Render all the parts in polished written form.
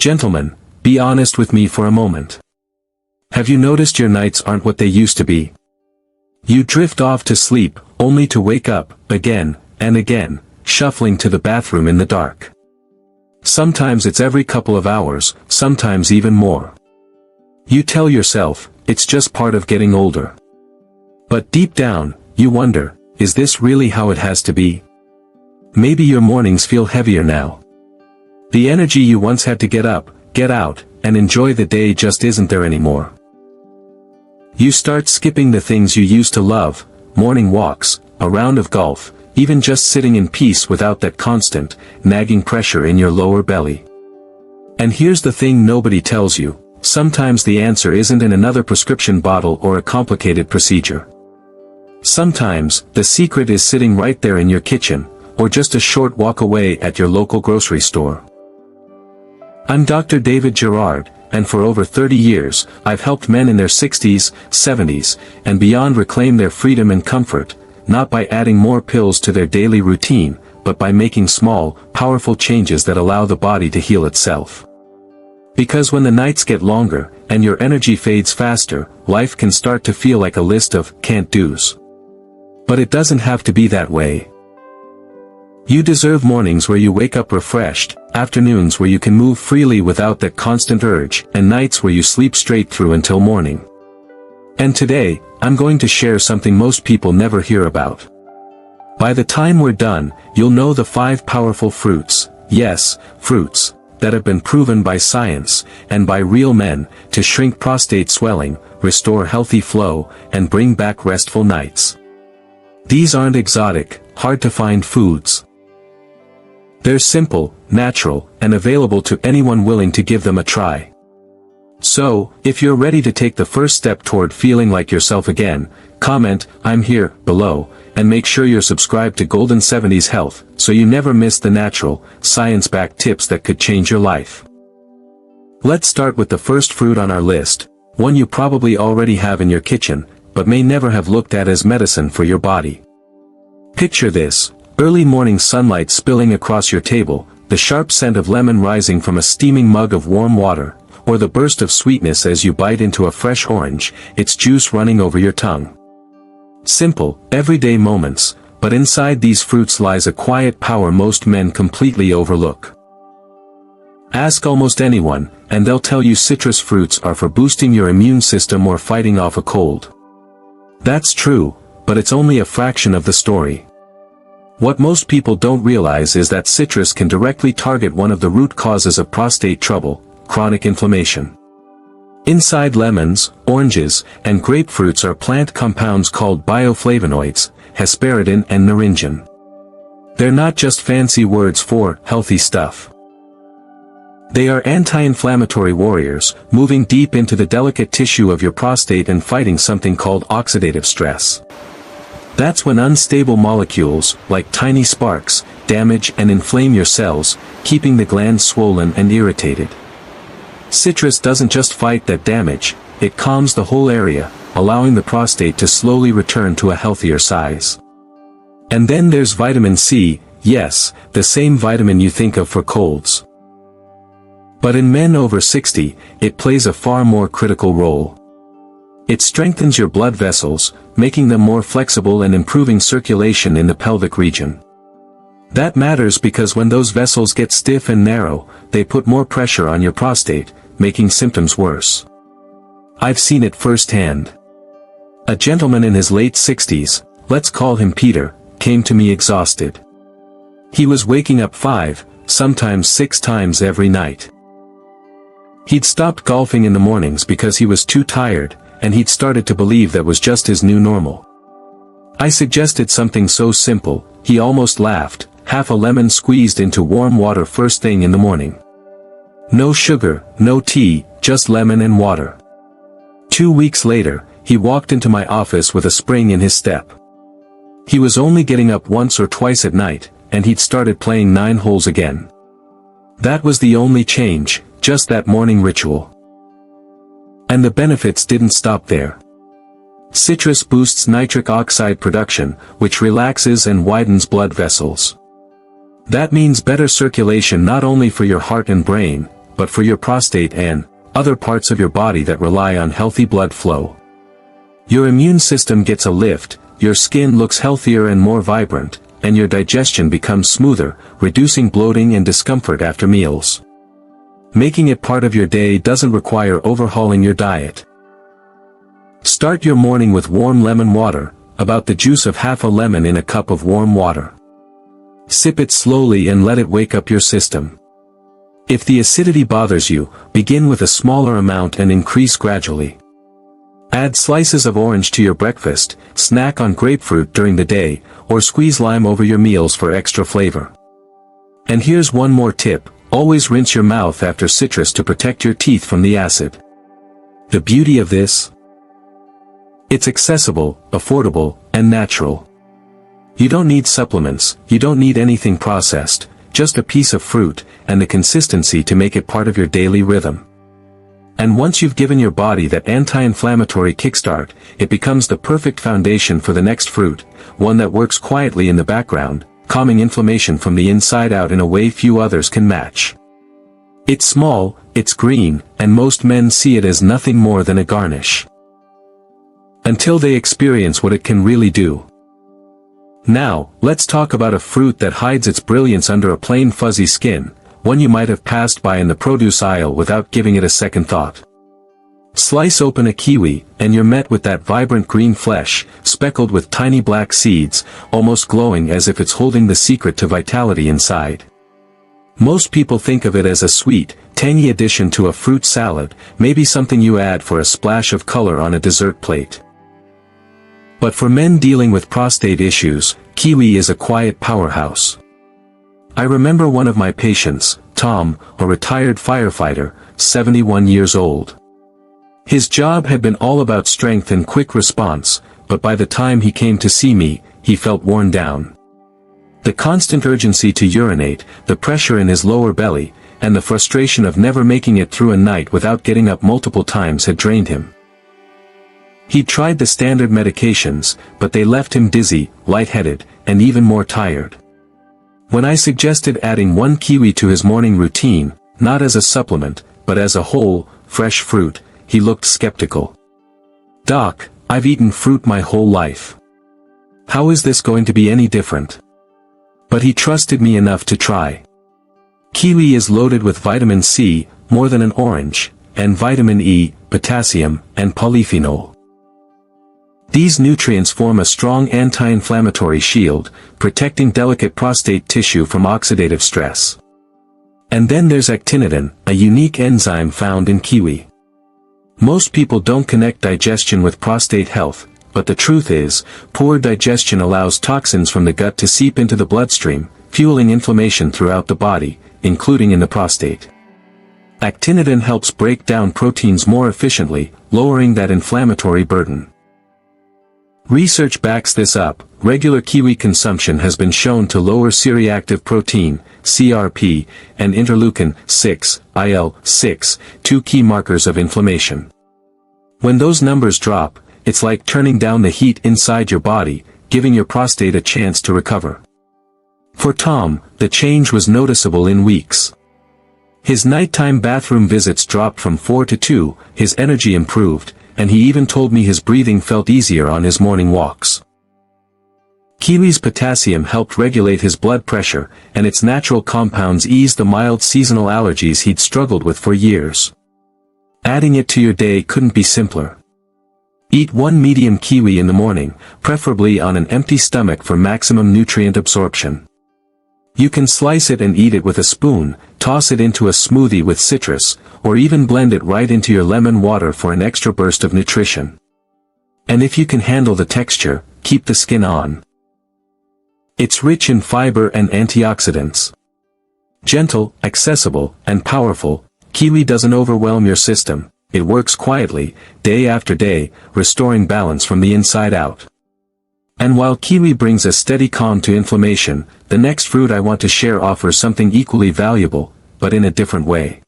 Gentlemen, be honest with me for a moment. Have you noticed your nights aren't what they used to be? You drift off to sleep, only to wake up, again, and again, shuffling to the bathroom in the dark. Sometimes it's every couple of hours, sometimes even more. You tell yourself, it's just part of getting older. But deep down, you wonder, is this really how it has to be? Maybe your mornings feel heavier now. The energy you once had to get up, get out, and enjoy the day just isn't there anymore. You start skipping the things you used to love, morning walks, a round of golf, even just sitting in peace without that constant, nagging pressure in your lower belly. And here's the thing nobody tells you, sometimes the answer isn't in another prescription bottle or a complicated procedure. Sometimes, the secret is sitting right there in your kitchen, or just a short walk away at your local grocery store. I'm Dr. David Jarrad, and for over 30 years, I've helped men in their 60s, 70s, and beyond reclaim their freedom and comfort, not by adding more pills to their daily routine, but by making small, powerful changes that allow the body to heal itself. Because when the nights get longer, and your energy fades faster, life can start to feel like a list of can't-dos. But it doesn't have to be that way. You deserve mornings where you wake up refreshed, afternoons where you can move freely without that constant urge, and nights where you sleep straight through until morning. And today, I'm going to share something most people never hear about. By the time we're done, you'll know the 5 powerful fruits, yes, fruits, that have been proven by science, and by real men, to shrink prostate swelling, restore healthy flow, and bring back restful nights. These aren't exotic, hard-to-find foods. They're simple, natural, and available to anyone willing to give them a try. So, if you're ready to take the first step toward feeling like yourself again, comment, "I'm here," below, and make sure you're subscribed to Golden 70s Health, so you never miss the natural, science-backed tips that could change your life. Let's start with the first fruit on our list, one you probably already have in your kitchen, but may never have looked at as medicine for your body. Picture this. Early morning sunlight spilling across your table, the sharp scent of lemon rising from a steaming mug of warm water, or the burst of sweetness as you bite into a fresh orange, its juice running over your tongue. Simple, everyday moments, but inside these fruits lies a quiet power most men completely overlook. Ask almost anyone, and they'll tell you citrus fruits are for boosting your immune system or fighting off a cold. That's true, but it's only a fraction of the story. What most people don't realize is that citrus can directly target one of the root causes of prostate trouble, chronic inflammation. Inside lemons, oranges, and grapefruits are plant compounds called bioflavonoids, hesperidin and naringin. They're not just fancy words for healthy stuff. They are anti-inflammatory warriors, moving deep into the delicate tissue of your prostate and fighting something called oxidative stress. That's when unstable molecules, like tiny sparks, damage and inflame your cells, keeping the glands swollen and irritated. Citrus doesn't just fight that damage, it calms the whole area, allowing the prostate to slowly return to a healthier size. And then there's vitamin C, yes, the same vitamin you think of for colds. But in men over 60, it plays a far more critical role. It strengthens your blood vessels, making them more flexible and improving circulation in the pelvic region. That matters because when those vessels get stiff and narrow, they put more pressure on your prostate, making symptoms worse. I've seen it firsthand. A gentleman in his late 60s, let's call him Peter, came to me exhausted. He was waking up 5, sometimes 6 times every night. He'd stopped golfing in the mornings because he was too tired, and he'd started to believe that was just his new normal. I suggested something so simple, he almost laughed, half a lemon squeezed into warm water first thing in the morning. No sugar, no tea, just lemon and water. 2 weeks later, he walked into my office with a spring in his step. He was only getting up once or twice at night, and he'd started playing 9 holes again. That was the only change, just that morning ritual. And the benefits didn't stop there. Citrus boosts nitric oxide production, which relaxes and widens blood vessels. That means better circulation not only for your heart and brain, but for your prostate and other parts of your body that rely on healthy blood flow. Your immune system gets a lift, your skin looks healthier and more vibrant, and your digestion becomes smoother, reducing bloating and discomfort after meals. Making it part of your day doesn't require overhauling your diet. Start your morning with warm lemon water, about the juice of half a lemon in a cup of warm water. Sip it slowly and let it wake up your system. If the acidity bothers you, begin with a smaller amount and increase gradually. Add slices of orange to your breakfast, snack on grapefruit during the day, or squeeze lime over your meals for extra flavor. And here's one more tip, always rinse your mouth after citrus to protect your teeth from the acid. The beauty of this? It's accessible, affordable, and natural. You don't need supplements, you don't need anything processed, just a piece of fruit, and the consistency to make it part of your daily rhythm. And once you've given your body that anti-inflammatory kickstart, it becomes the perfect foundation for the next fruit, one that works quietly in the background, calming inflammation from the inside out in a way few others can match. It's small, it's green, and most men see it as nothing more than a garnish. Until they experience what it can really do. Now, let's talk about a fruit that hides its brilliance under a plain fuzzy skin, one you might have passed by in the produce aisle without giving it a second thought. Slice open a kiwi, and you're met with that vibrant green flesh, speckled with tiny black seeds, almost glowing as if it's holding the secret to vitality inside. Most people think of it as a sweet, tangy addition to a fruit salad, maybe something you add for a splash of color on a dessert plate. But for men dealing with prostate issues, kiwi is a quiet powerhouse. I remember one of my patients, Tom, a retired firefighter, 71 years old. His job had been all about strength and quick response, but by the time he came to see me, he felt worn down. The constant urgency to urinate, the pressure in his lower belly, and the frustration of never making it through a night without getting up multiple times had drained him. He'd tried the standard medications, but they left him dizzy, lightheaded, and even more tired. When I suggested adding one kiwi to his morning routine, not as a supplement, but as a whole, fresh fruit, he looked skeptical. "Doc, I've eaten fruit my whole life. How is this going to be any different?" But he trusted me enough to try. Kiwi is loaded with vitamin C, more than an orange, and vitamin E, potassium, and polyphenol. These nutrients form a strong anti-inflammatory shield, protecting delicate prostate tissue from oxidative stress. And then there's actinidin, a unique enzyme found in kiwi. Most people don't connect digestion with prostate health, but the truth is, poor digestion allows toxins from the gut to seep into the bloodstream, fueling inflammation throughout the body, including in the prostate. Actinidin helps break down proteins more efficiently, lowering that inflammatory burden. Research backs this up. Regular kiwi consumption has been shown to lower C-reactive protein, CRP, and interleukin-6, IL-6, two key markers of inflammation. When those numbers drop, it's like turning down the heat inside your body, giving your prostate a chance to recover. For Tom, the change was noticeable in weeks. His nighttime bathroom visits dropped from 4 to 2, his energy improved, and he even told me his breathing felt easier on his morning walks. Kiwi's potassium helped regulate his blood pressure, and its natural compounds eased the mild seasonal allergies he'd struggled with for years. Adding it to your day couldn't be simpler. Eat one medium kiwi in the morning, preferably on an empty stomach for maximum nutrient absorption. You can slice it and eat it with a spoon, toss it into a smoothie with citrus, or even blend it right into your lemon water for an extra burst of nutrition. And if you can handle the texture, keep the skin on. It's rich in fiber and antioxidants. Gentle, accessible, and powerful, kiwi doesn't overwhelm your system, it works quietly, day after day, restoring balance from the inside out. And while kiwi brings a steady calm to inflammation, the next fruit I want to share offers something equally valuable, but in a different way.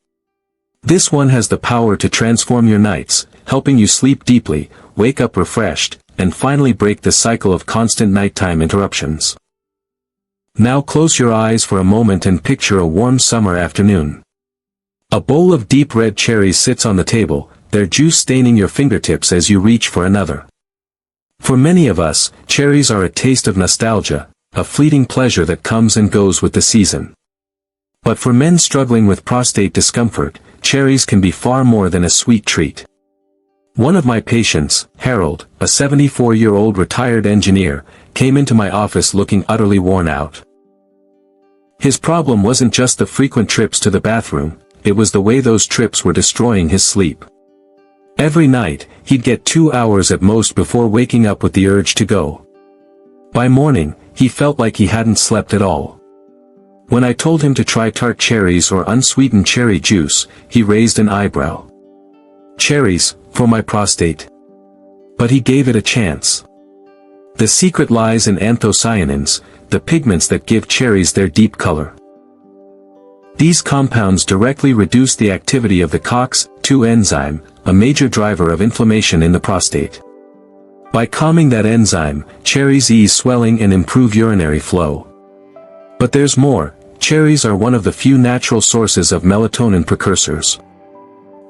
This one has the power to transform your nights, helping you sleep deeply, wake up refreshed, and finally break the cycle of constant nighttime interruptions. Now close your eyes for a moment and picture a warm summer afternoon. A bowl of deep red cherries sits on the table, their juice staining your fingertips as you reach for another. For many of us, cherries are a taste of nostalgia, a fleeting pleasure that comes and goes with the season. But for men struggling with prostate discomfort, cherries can be far more than a sweet treat. One of my patients, Harold, a 74-year-old retired engineer, came into my office looking utterly worn out. His problem wasn't just the frequent trips to the bathroom, it was the way those trips were destroying his sleep. Every night, he'd get 2 hours at most before waking up with the urge to go. By morning, he felt like he hadn't slept at all. When I told him to try tart cherries or unsweetened cherry juice, he raised an eyebrow. Cherries, for my prostate. But he gave it a chance. The secret lies in anthocyanins, the pigments that give cherries their deep color. These compounds directly reduce the activity of the COX-2 enzyme, a major driver of inflammation in the prostate. By calming that enzyme, cherries ease swelling and improve urinary flow. But there's more, cherries are one of the few natural sources of melatonin precursors.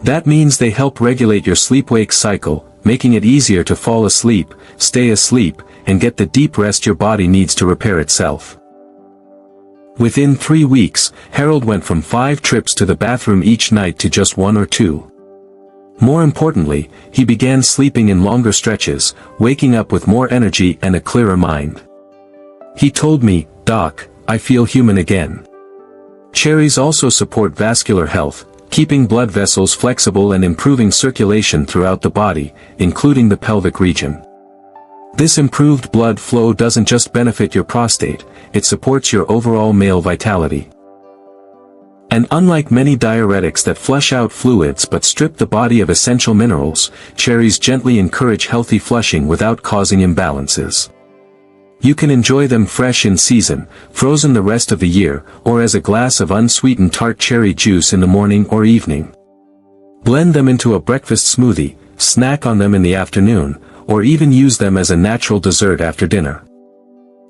That means they help regulate your sleep-wake cycle, making it easier to fall asleep, stay asleep, and get the deep rest your body needs to repair itself. Within 3 weeks, Harold went from 5 trips to the bathroom each night to just 1 or 2. More importantly, he began sleeping in longer stretches, waking up with more energy and a clearer mind. He told me, "Doc, I feel human again." Cherries also support vascular health, keeping blood vessels flexible and improving circulation throughout the body, including the pelvic region. This improved blood flow doesn't just benefit your prostate, it supports your overall male vitality. And unlike many diuretics that flush out fluids but strip the body of essential minerals, cherries gently encourage healthy flushing without causing imbalances. You can enjoy them fresh in season, frozen the rest of the year, or as a glass of unsweetened tart cherry juice in the morning or evening. Blend them into a breakfast smoothie, snack on them in the afternoon, or even use them as a natural dessert after dinner.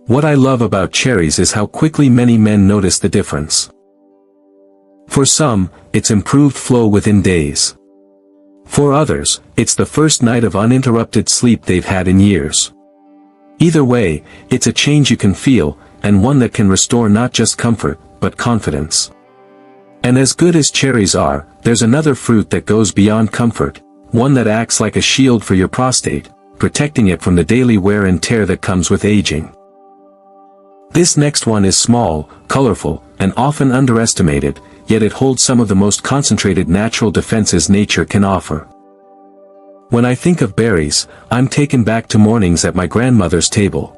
What I love about cherries is how quickly many men notice the difference. For some, it's improved flow within days. For others, it's the first night of uninterrupted sleep they've had in years. Either way, it's a change you can feel, and one that can restore not just comfort, but confidence. And as good as cherries are, there's another fruit that goes beyond comfort, one that acts like a shield for your prostate, protecting it from the daily wear and tear that comes with aging. This next one is small, colorful, and often underestimated, yet it holds some of the most concentrated natural defenses nature can offer. When I think of berries, I'm taken back to mornings at my grandmother's table.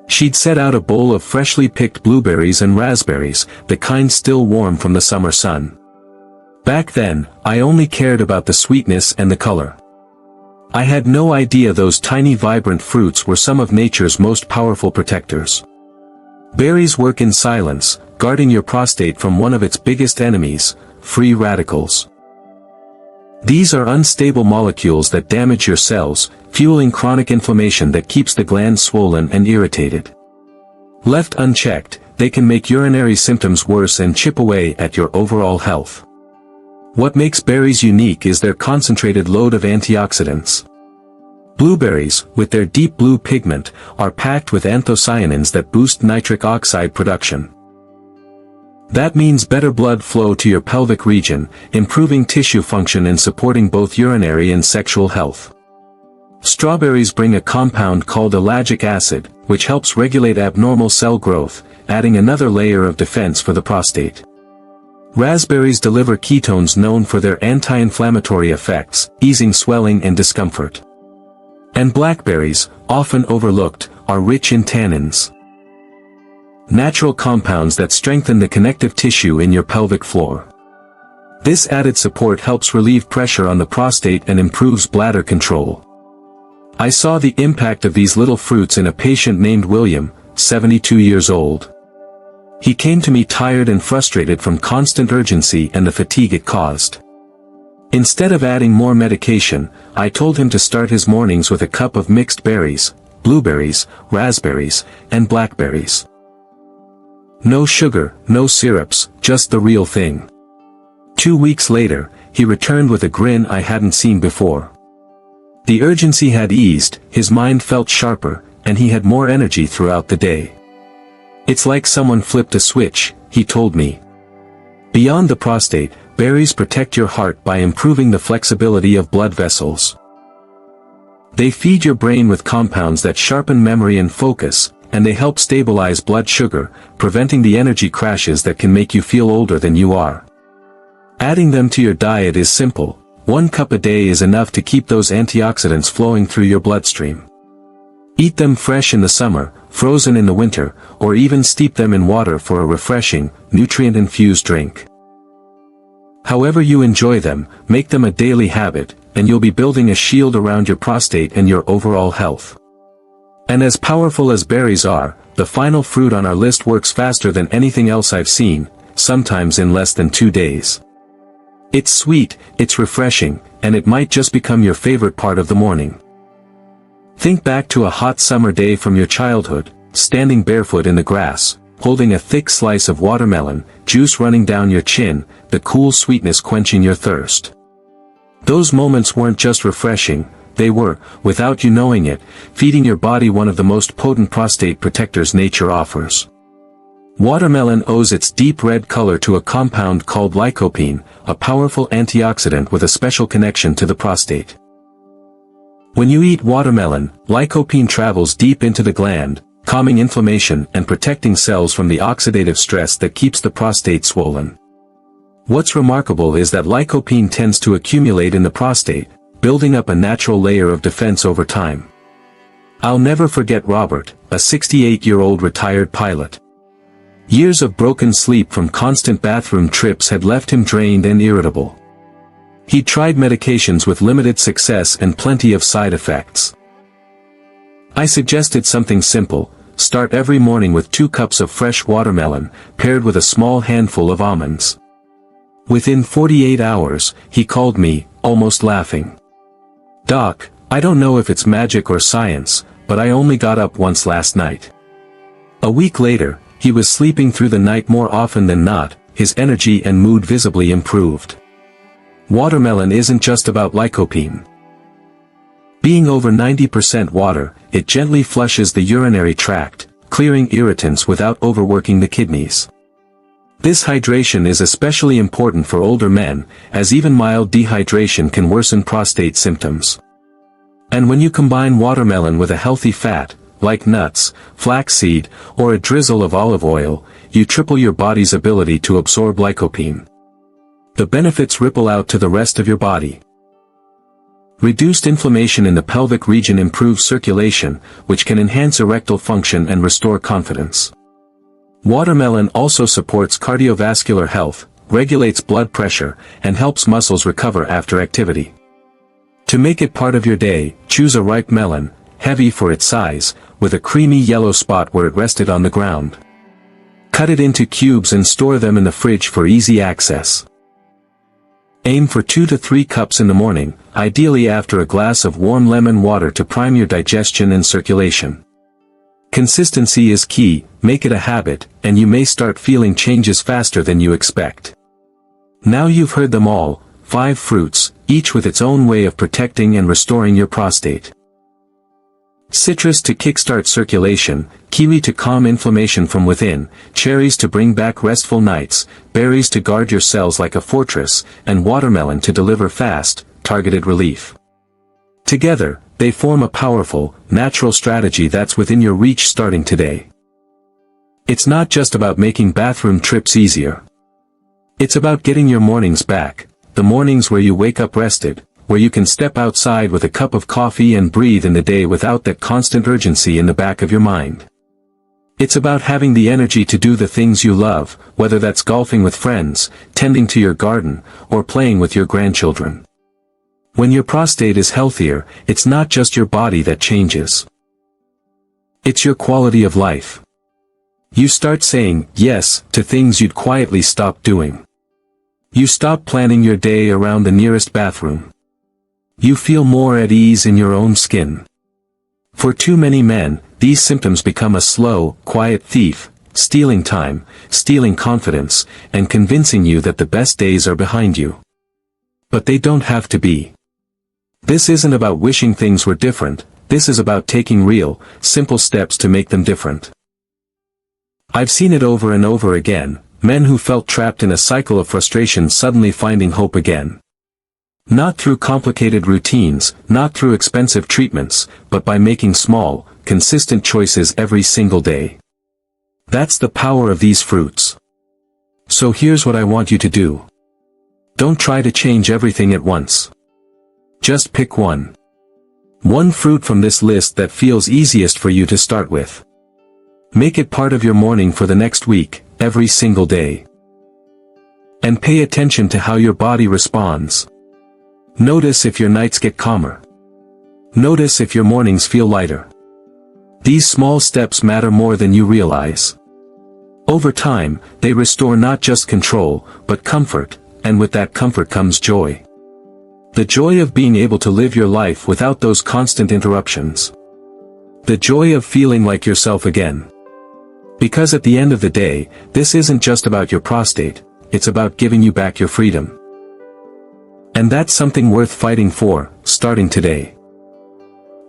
She'd set out a bowl of freshly picked blueberries and raspberries, the kind still warm from the summer sun. Back then, I only cared about the sweetness and the color. I had no idea those tiny vibrant fruits were some of nature's most powerful protectors. Berries work in silence, guarding your prostate from one of its biggest enemies, free radicals. These are unstable molecules that damage your cells, fueling chronic inflammation that keeps the glands swollen and irritated. Left unchecked, they can make urinary symptoms worse and chip away at your overall health. What makes berries unique is their concentrated load of antioxidants. Blueberries, with their deep blue pigment, are packed with anthocyanins that boost nitric oxide production. That means better blood flow to your pelvic region, improving tissue function and supporting both urinary and sexual health. Strawberries bring a compound called ellagic acid, which helps regulate abnormal cell growth, adding another layer of defense for the prostate. Raspberries deliver ketones known for their anti-inflammatory effects, easing swelling and discomfort. And blackberries, often overlooked, are rich in tannins. Natural compounds that strengthen the connective tissue in your pelvic floor. This added support helps relieve pressure on the prostate and improves bladder control. I saw the impact of these little fruits in a patient named William, 72 years old. He came to me tired and frustrated from constant urgency and the fatigue it caused. Instead of adding more medication, I told him to start his mornings with a cup of mixed berries, blueberries, raspberries, and blackberries. No sugar, no syrups, just the real thing. 2 weeks later, he returned with a grin I hadn't seen before. The urgency had eased, his mind felt sharper, and he had more energy throughout the day. It's like someone flipped a switch, he told me. Beyond the prostate, berries protect your heart by improving the flexibility of blood vessels. They feed your brain with compounds that sharpen memory and focus, and they help stabilize blood sugar, preventing the energy crashes that can make you feel older than you are. Adding them to your diet is simple. 1 cup a day is enough to keep those antioxidants flowing through your bloodstream. Eat them fresh in the summer, frozen in the winter, or even steep them in water for a refreshing, nutrient-infused drink. However you enjoy them, make them a daily habit, and you'll be building a shield around your prostate and your overall health. And as powerful as berries are, the final fruit on our list works faster than anything else I've seen, sometimes in less than 2 days. It's sweet, it's refreshing, and it might just become your favorite part of the morning. Think back to a hot summer day from your childhood, standing barefoot in the grass, holding a thick slice of watermelon, juice running down your chin, the cool sweetness quenching your thirst. Those moments weren't just refreshing, they were, without you knowing it, feeding your body one of the most potent prostate protectors nature offers. Watermelon owes its deep red color to a compound called lycopene, a powerful antioxidant with a special connection to the prostate. When you eat watermelon, lycopene travels deep into the gland, calming inflammation and protecting cells from the oxidative stress that keeps the prostate swollen. What's remarkable is that lycopene tends to accumulate in the prostate, building up a natural layer of defense over time. I'll never forget Robert, a 68-year-old retired pilot. Years of broken sleep from constant bathroom trips had left him drained and irritable. He'd tried medications with limited success and plenty of side effects. I suggested something simple: start every morning with 2 cups of fresh watermelon, paired with a small handful of almonds. Within 48 hours, he called me, almost laughing. "Doc, I don't know if it's magic or science, but I only got up once last night." A week later, he was sleeping through the night more often than not, his energy and mood visibly improved. Watermelon isn't just about lycopene. Being over 90% water, it gently flushes the urinary tract, clearing irritants without overworking the kidneys. This hydration is especially important for older men, as even mild dehydration can worsen prostate symptoms. And when you combine watermelon with a healthy fat, like nuts, flaxseed, or a drizzle of olive oil, you triple your body's ability to absorb lycopene. The benefits ripple out to the rest of your body. Reduced inflammation in the pelvic region improves circulation, which can enhance erectile function and restore confidence. Watermelon also supports cardiovascular health, regulates blood pressure, and helps muscles recover after activity. To make it part of your day, choose a ripe melon, heavy for its size, with a creamy yellow spot where it rested on the ground. Cut it into cubes and store them in the fridge for easy access. Aim for 2 to 3 cups in the morning, ideally after a glass of warm lemon water to prime your digestion and circulation. Consistency is key, make it a habit, and you may start feeling changes faster than you expect. Now you've heard them all, 5 fruits, each with its own way of protecting and restoring your prostate. Citrus to kickstart circulation, kiwi to calm inflammation from within, cherries to bring back restful nights, berries to guard your cells like a fortress, and watermelon to deliver fast, targeted relief. Together, they form a powerful, natural strategy that's within your reach starting today. It's not just about making bathroom trips easier. It's about getting your mornings back, the mornings where you wake up rested, where you can step outside with a cup of coffee and breathe in the day without that constant urgency in the back of your mind. It's about having the energy to do the things you love, whether that's golfing with friends, tending to your garden, or playing with your grandchildren. When your prostate is healthier, it's not just your body that changes. It's your quality of life. You start saying yes to things you'd quietly stop doing. You stop planning your day around the nearest bathroom. You feel more at ease in your own skin. For too many men, these symptoms become a slow, quiet thief, stealing time, stealing confidence, and convincing you that the best days are behind you. But they don't have to be. This isn't about wishing things were different, this is about taking real, simple steps to make them different. I've seen it over and over again, men who felt trapped in a cycle of frustration suddenly finding hope again. Not through complicated routines, not through expensive treatments, but by making small, consistent choices every single day. That's the power of these fruits. So here's what I want you to do. Don't try to change everything at once. Just pick one. One fruit from this list that feels easiest for you to start with. Make it part of your morning for the next week, every single day. And pay attention to how your body responds. Notice if your nights get calmer. Notice if your mornings feel lighter. These small steps matter more than you realize. Over time, they restore not just control, but comfort, and with that comfort comes joy. The joy of being able to live your life without those constant interruptions. The joy of feeling like yourself again. Because at the end of the day, this isn't just about your prostate, it's about giving you back your freedom. And that's something worth fighting for, starting today.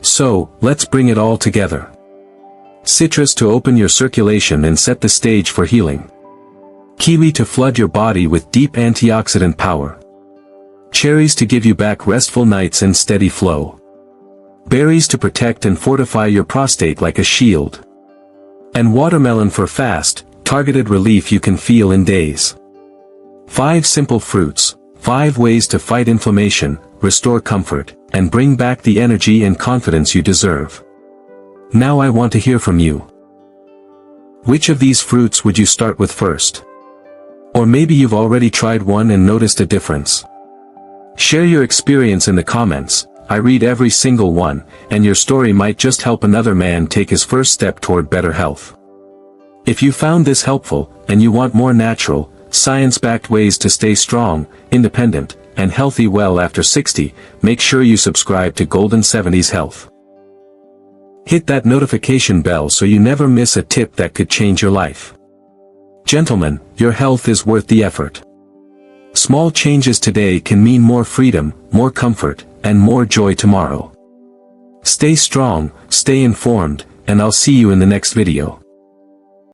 So, let's bring it all together. Citrus to open your circulation and set the stage for healing. Kiwi to flood your body with deep antioxidant power. Cherries to give you back restful nights and steady flow. Berries to protect and fortify your prostate like a shield. And watermelon for fast, targeted relief you can feel in days. 5 simple fruits, 5 ways to fight inflammation, restore comfort, and bring back the energy and confidence you deserve. Now I want to hear from you. Which of these fruits would you start with first? Or maybe you've already tried one and noticed a difference. Share your experience in the comments. I read every single one, and your story might just help another man take his first step toward better health. If you found this helpful, and you want more natural, science-backed ways to stay strong, independent, and healthy well after 60, make sure you subscribe to Golden 70s Health. Hit that notification bell so you never miss a tip that could change your life. Gentlemen, your health is worth the effort. Small changes today can mean more freedom, more comfort, and more joy tomorrow. Stay strong, stay informed, and I'll see you in the next video.